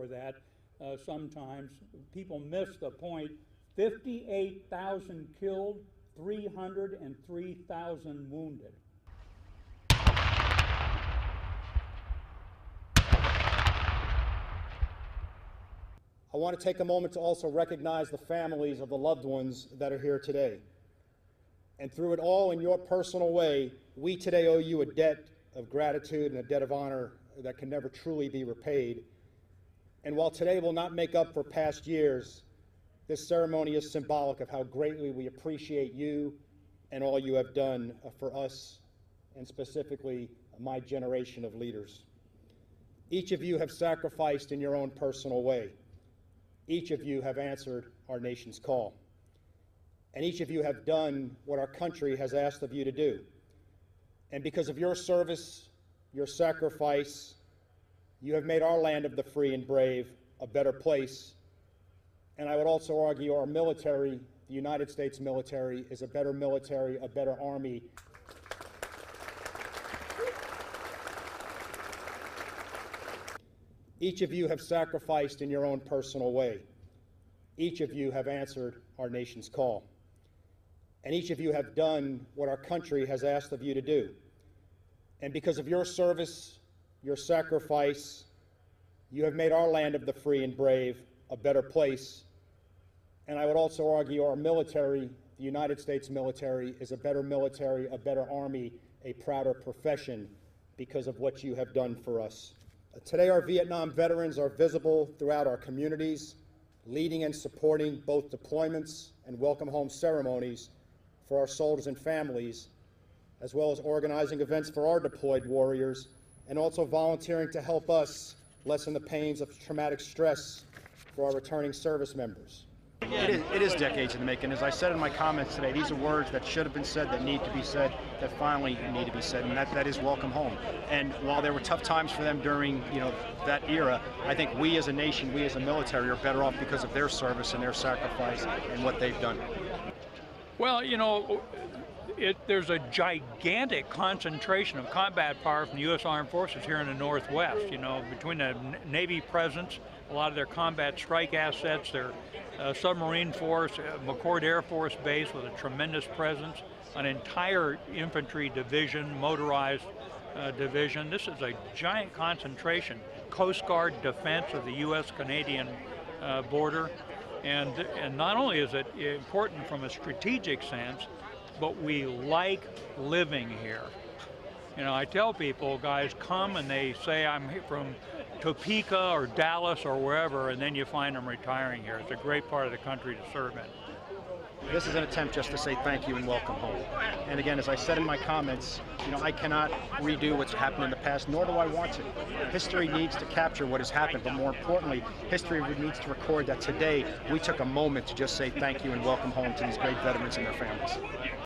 for that sometimes. People miss the point. 58,000 killed, 303,000 wounded. I want to take a moment to also recognize the families of the loved ones that are here today. And through it all, in your personal way, we today owe you a debt of gratitude and a debt of honor that can never truly be repaid. And while today will not make up for past years, this ceremony is symbolic of how greatly we appreciate you and all you have done for us, and specifically my generation of leaders. Each of you have sacrificed in your own personal way. Each of you have answered our nation's call. And each of you have done what our country has asked of you to do. And because of your service, your sacrifice, you have made our land of the free and brave a better place. And I would also argue our military, the United States military, is a better military, a better army. Each of you have sacrificed in your own personal way. Each of you have answered our nation's call. And each of you have done what our country has asked of you to do. And because of your service, your sacrifice, you have made our land of the free and brave a better place. And I would also argue our military, the United States military, is a better army, a prouder profession because of what you have done for us. Today, our Vietnam veterans are visible throughout our communities, leading and supporting both deployments and welcome home ceremonies for our soldiers and families, as well as organizing events for our deployed warriors, and also volunteering to help us lessen the pains of traumatic stress for our returning service members. It is decades in the making. As I said in my comments today, these are words that should have been said, that need to be said, that finally need to be said, and that is welcome home. And while there were tough times for them during that era, I think we as a nation, we as a military are better off because of their service and their sacrifice and what they've done. Well, there's a gigantic concentration of combat power from the U.S. Armed Forces here in the Northwest. Between the Navy presence, a lot of their combat strike assets, their submarine force, McChord Air Force Base with a tremendous presence, an entire infantry division, motorized division. This is a giant concentration. Coast Guard defense of the U.S.-Canadian border. And not only is it important from a strategic sense, but we like living here. I tell people, guys, come and they say I'm from Topeka or Dallas or wherever, and then you find them retiring here. It's a great part of the country to serve in. This is an attempt just to say thank you and welcome home. And again, as I said in my comments, I cannot redo what's happened in the past, nor do I want to. History needs to capture what has happened, but more importantly, history needs to record that today we took a moment to just say thank you and welcome home to these great veterans and their families.